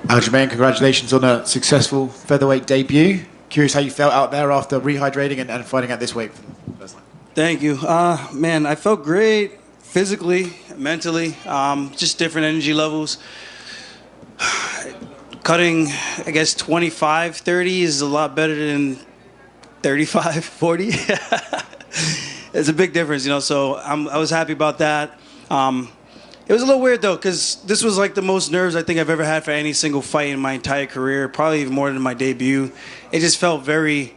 Aljamain, congratulations on a successful featherweight debut. Curious how you felt out there after rehydrating and fighting at this weight for the first time. Thank you. Man, I felt great physically, mentally, just different energy levels. Cutting, I guess, 25, 30 is a lot better than 35, 40. It's a big difference, you know, so I was happy about that. It was a little weird, though, because this was like the most nerves I think I've ever had for any single fight in my entire career, probably even more than my debut. It just felt very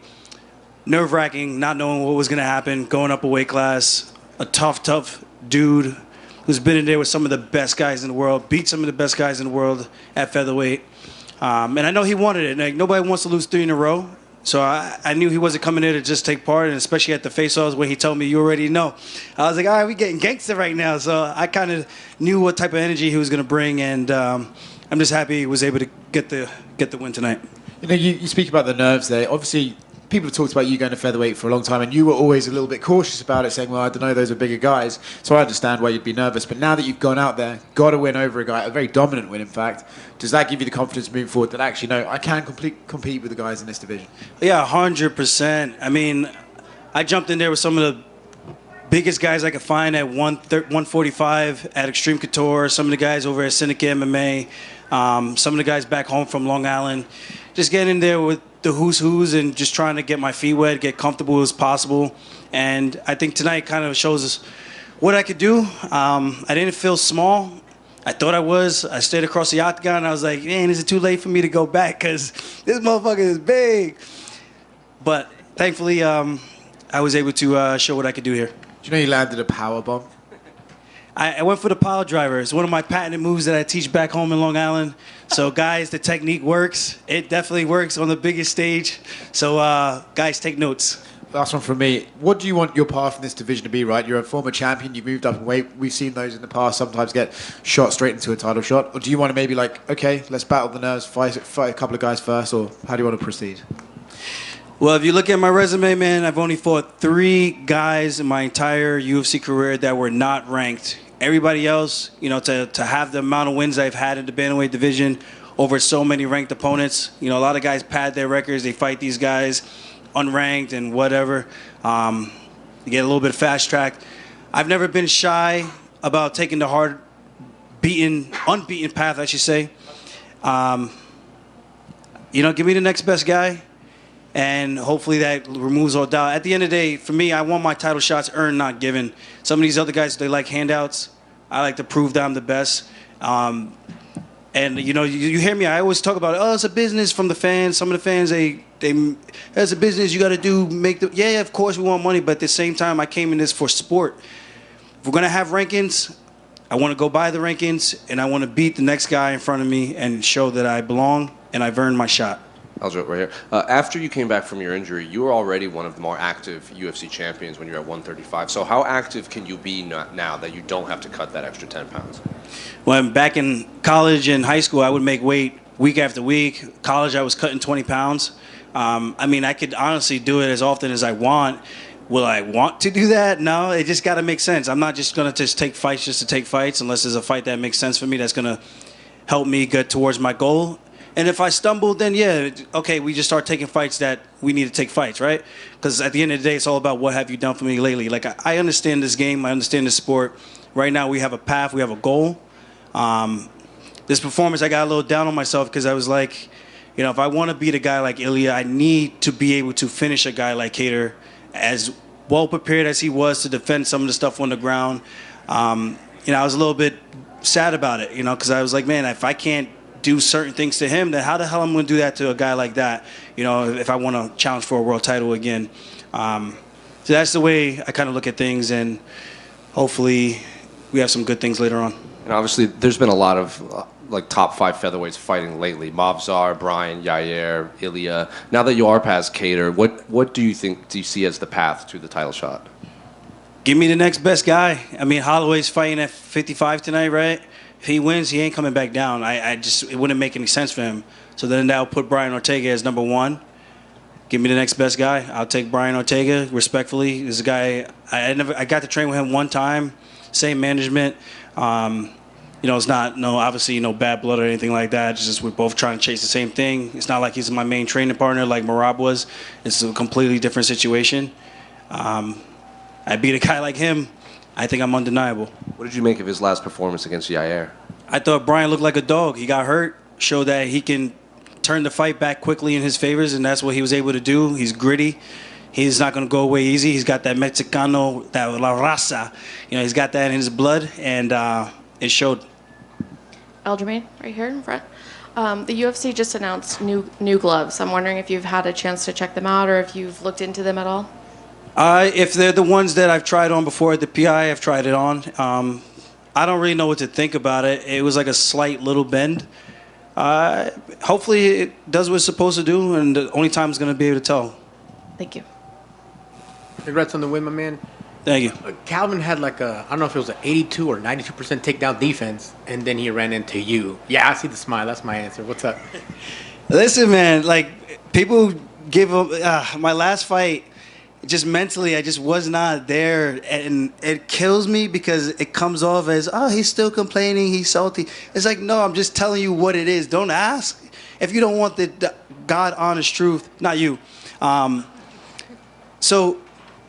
nerve-wracking, not knowing what was going to happen, going up a weight class, a tough dude who's been in there with some of the best guys in the world, beat some of the best guys in the world at featherweight. And I know he wanted it. Like, nobody wants to lose 3 in a row. So I knew he wasn't coming there to just take part, and especially at the face-offs when he told me, you already know. I was like, all right, we getting gangster right now. So I kind of knew what type of energy he was going to bring, and I'm just happy he was able to get the win tonight. You know, you speak about the nerves there. Obviously, people have talked about you going to featherweight for a long time, and you were always a little bit cautious about it, saying, well, I don't know, those are bigger guys. So I understand why you'd be nervous. But now that you've gone out there, got a win over a guy, a very dominant win, in fact, does that give you the confidence moving forward that actually, no, I can compete with the guys in this division? Yeah, 100%. I mean, I jumped in there with some of the biggest guys I could find at 145 at Extreme Couture, some of the guys over at Syndicate MMA, some of the guys back home from Long Island. Just getting in there with the who's and just trying to get my feet wet, get comfortable as possible. And I think tonight kind of shows us what I could do. I didn't feel small. I thought I was. I stayed across the octagon, and I was like, man, is it too late for me to go back? Because this motherfucker is big. But thankfully, I was able to show what I could do here. Do you know you landed a power bomb? I went for the pile driver. It's one of my patented moves that I teach back home in Long Island. So, guys, the technique works. It definitely works on the biggest stage. So, guys, take notes. Last one from me. What do you want your path in this division to be, right? You're a former champion. You've moved up in weight. We've seen those in the past sometimes get shot straight into a title shot. Or do you want to maybe like, okay, let's battle the nerves, fight a couple of guys first, or how do you want to proceed? Well, if you look at my resume, man, I've only fought 3 guys in my entire UFC career that were not ranked. Everybody else, you know, to have the amount of wins I've had in the bantamweight division over so many ranked opponents, you know, a lot of guys pad their records. They fight these guys unranked and whatever. You get a little bit fast tracked. I've never been shy about taking the hard, unbeaten path, I should say. You know, give me the next best guy, and hopefully that removes all doubt. At the end of the day, for me, I want my title shots earned, not given. Some of these other guys, they like handouts. I like to prove that I'm the best. And, you know, you hear me, I always talk about, oh, it's a business from the fans. Some of the fans, as a business, you got to yeah, of course we want money, but at the same time, I came in this for sport. If we're going to have rankings, I want to go by the rankings, and I want to beat the next guy in front of me and show that I belong and I've earned my shot. I'll joke right here. After you came back from your injury, you were already one of the more active UFC champions when you were at 135. So how active can you be now that you don't have to cut that extra 10 pounds? When back in college and high school, I would make weight week after week. College, I was cutting 20 pounds. I mean, I could honestly do it as often as I want. Will I want to do that? No, it just got to make sense. I'm not just going to just take fights just to take fights unless there's a fight that makes sense for me that's going to help me get towards my goal. And if I stumble, then yeah, okay, we just start taking fights that we need to take fights, right? Because at the end of the day, it's all about what have you done for me lately. Like, I understand this game. I understand this sport. Right now, we have a path. We have a goal. This performance, I got a little down on myself because I was like, you know, if I want to beat a guy like Ilya, I need to be able to finish a guy like Kattar as well prepared as he was to defend some of the stuff on the ground. You know, I was a little bit sad about it, you know, because I was like, man, if I can't do certain things to him, then how the hell I'm going to do that to a guy like that, you know, if I want to challenge for a world title again. So that's the way I kind of look at things, and hopefully we have some good things later on. And obviously there's been a lot of like top 5 featherweights fighting lately. Mavzar, Brian, Yair, Ilya. Now that you are past Kattar, what do you see as the path to the title shot? Give me the next best guy. I mean, Holloway's fighting at 55 tonight, right? If he wins, he ain't coming back down. It wouldn't make any sense for him. So then that would put Brian Ortega as number 1. Give me the next best guy. I'll take Brian Ortega, respectfully. This is a guy, I got to train with him one time, same management. It's not obviously no bad blood or anything like that. It's just we're both trying to chase the same thing. It's not like he's my main training partner like Marab was. It's a completely different situation. I beat a guy like him. I think I'm undeniable. What did you make of his last performance against Yair? I thought Brian looked like a dog. He got hurt, showed that he can turn the fight back quickly in his favors, and that's what he was able to do. He's gritty. He's not going to go away easy. He's got that Mexicano, that la raza. He's got that in his blood, and it showed. Aljamain, right here in front. The UFC just announced new gloves. I'm wondering if you've had a chance to check them out or if you've looked into them at all. If they're the ones that I've tried on before at the PI, I've tried it on. I don't really know what to think about it. It was like a slight little bend. Hopefully it does what it's supposed to do, and the only time is going to be able to tell. Thank you. Congrats on the win, my man. Thank you. Calvin had I don't know if it was an 82 or 92% takedown defense, and then he ran into you. Yeah, I see the smile. That's my answer. What's up? Listen, man, people give him my last fight. Just mentally, I just was not there, and it kills me because it comes off as, oh, he's still complaining, he's salty. It's like, no, I'm just telling you what it is. Don't ask. If you don't want the God honest truth, not you. So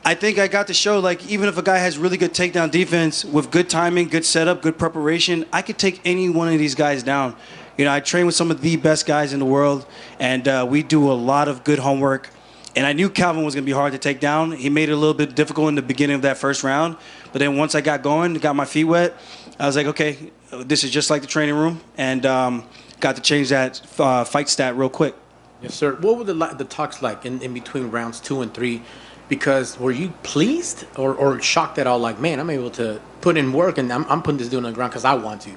I think I got to show, even if a guy has really good takedown defense with good timing, good setup, good preparation, I could take any one of these guys down. I train with some of the best guys in the world, and we do a lot of good homework. And I knew Calvin was going to be hard to take down. He made it a little bit difficult in the beginning of that first round. But then once I got going, got my feet wet, I was like, okay, this is just like the training room. And got to change that fight stat real quick. Yes, sir. What were the talks like in between rounds 2 and 3? Because were you pleased or shocked at all? Like, man, I'm able to put in work and I'm putting this dude on the ground because I want to.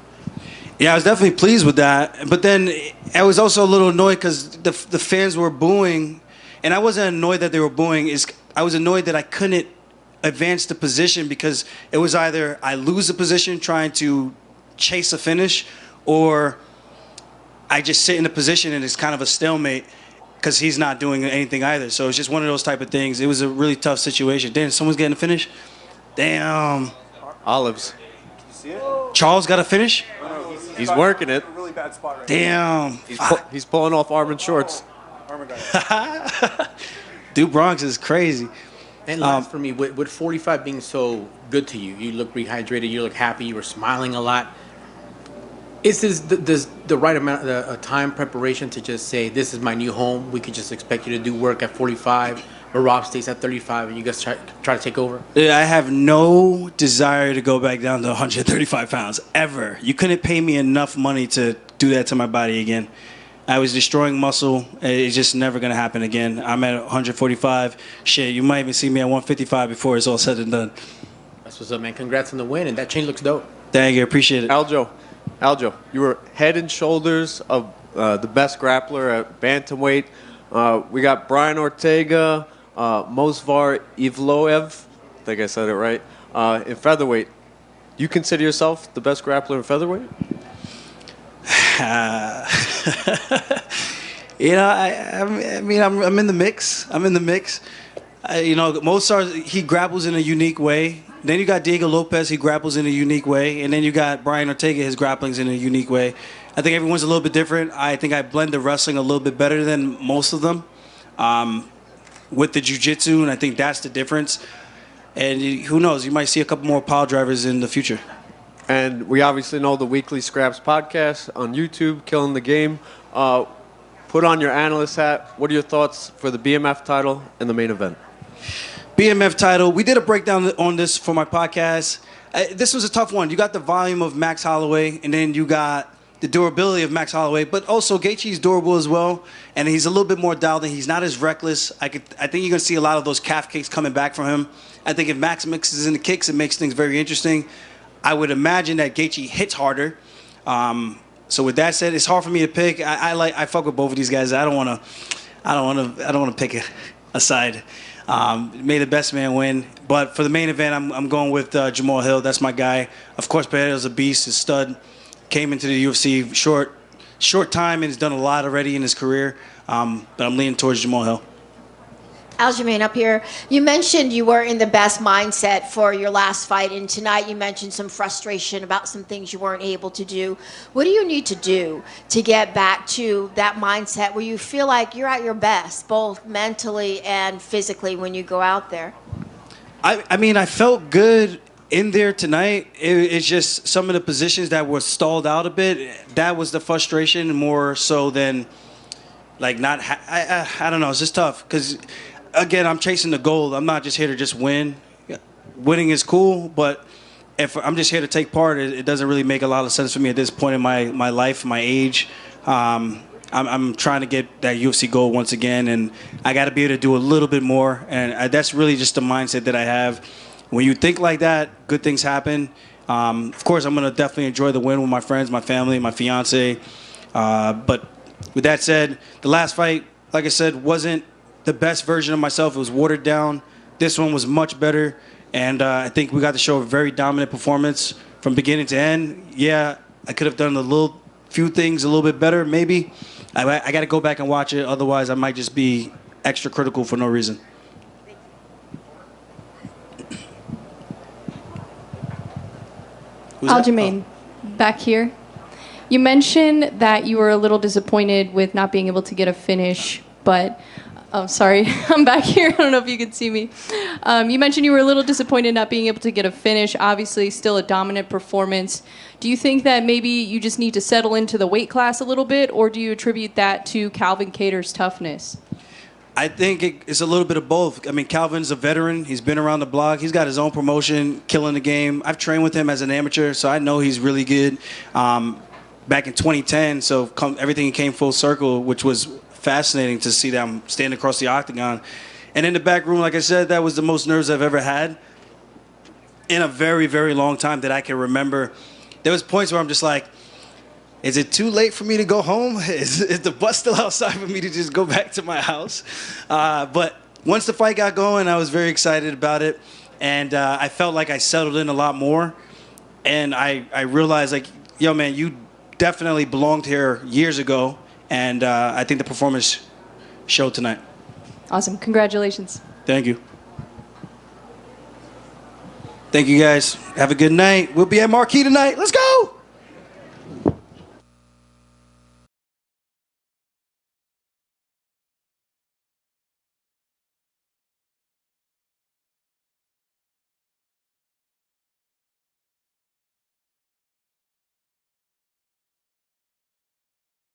Yeah, I was definitely pleased with that. But then I was also a little annoyed because the fans were booing. And I wasn't annoyed that they were booing. I was annoyed that I couldn't advance the position because it was either I lose the position trying to chase a finish, or I just sit in the position and it's kind of a stalemate because he's not doing anything either. So it's just one of those type of things. It was a really tough situation. Damn, someone's getting a finish? Damn. Olives. Charles got a finish? He's working it. Damn. He's pulling off Armin shorts. Dude, Bronx is crazy. And last for me, with 45 being so good to you, you look rehydrated, you look happy, you were smiling a lot. Is this the right amount of time preparation to just say, this is my new home, we could just expect you to do work at 45, Marab stays at 35, and you guys try to take over? I have no desire to go back down to 135 pounds, ever. You couldn't pay me enough money to do that to my body again. I was destroying muscle. It's just never going to happen again. I'm at 145. Shit, you might even see me at 155 before it's all said and done. That's what's up, man. Congrats on the win, and that chain looks dope. Thank you. Appreciate it. Aljo, you were head and shoulders of the best grappler at bantamweight. We got Brian Ortega, Mosvar Ivloev, I think I said it right, in featherweight. You consider yourself the best grappler in featherweight? I mean, I'm in the mix. Mozart, he grapples in a unique way. Then you got Diego Lopez, he grapples in a unique way. And then you got Brian Ortega, his grappling's in a unique way. I think everyone's a little bit different. I think I blend the wrestling a little bit better than most of them with the jiu-jitsu, and I think that's the difference. And who knows, you might see a couple more pile drivers in the future. And we obviously know the Weekly Scraps podcast on YouTube, Killing the Game. Put on your analyst hat. What are your thoughts for the BMF title and the main event? BMF title. We did a breakdown on this for my podcast. This was a tough one. You got the volume of Max Holloway, and then you got the durability of Max Holloway, but also Gaethje's durable as well, and he's a little bit more dialed in. He's not as reckless. I think you're going to see a lot of those calf kicks coming back from him. I think if Max mixes in the kicks, it makes things very interesting. I would imagine that Gaethje hits harder. So with that said, it's hard for me to pick. I fuck with both of these guys. I don't want to pick a side. May the best man win. But for the main event, I'm going with Jamal Hill. That's my guy. Of course, Pereira's a beast, a stud. Came into the UFC short time and has done a lot already in his career. But I'm leaning towards Jamal Hill. Aljamain up here. You mentioned you were in the best mindset for your last fight, and tonight you mentioned some frustration about some things you weren't able to do. What do you need to do to get back to that mindset where you feel like you're at your best, both mentally and physically, when you go out there? I mean, I felt good in there tonight. It's just some of the positions that were stalled out a bit. That was the frustration more so than like not. I don't know. It's just tough because again, I'm chasing the goal. I'm not just here to just win. Winning is cool, but if I'm just here to take part, it doesn't really make a lot of sense for me at this point in my life, my age. I'm trying to get that UFC goal once again, and I got to be able to do a little bit more. And that's really just the mindset that I have. When you think like that, good things happen. Of course, I'm going to definitely enjoy the win with my friends, my family, my fiance. But with that said, the last fight, like I said, wasn't the best version of myself. It was watered down. This one was much better. And I think we got to show a very dominant performance from beginning to end. Yeah, I could have done few things a little bit better, maybe. I got to go back and watch it. Otherwise, I might just be extra critical for no reason. Aljamain, back here. You mentioned that you were a little disappointed with not being able to get a finish, but oh, sorry, I'm back here. I don't know if you can see me. You mentioned you were a little disappointed not being able to get a finish. Obviously, still a dominant performance. Do you think that maybe you just need to settle into the weight class a little bit, or do you attribute that to Calvin Kattar's toughness? I think it's a little bit of both. I mean, Calvin's a veteran. He's been around the block. He's got his own promotion, killing the game. I've trained with him as an amateur, so I know he's really good. Back in 2010, so everything came full circle, which was fascinating to see them stand across the octagon. And in the back room, like I said, that was the most nerves I've ever had in a very, very long time that I can remember. There was points where I'm just like, is it too late for me to go home? Is the bus still outside for me to just go back to my house? But once the fight got going, I was very excited about it. And I felt like I settled in a lot more. And I realized, like, yo, man, you definitely belonged here years ago. And I think the performance showed tonight. Awesome. Congratulations. Thank you. Thank you, guys. Have a good night. We'll be at Marquee tonight. Let's go!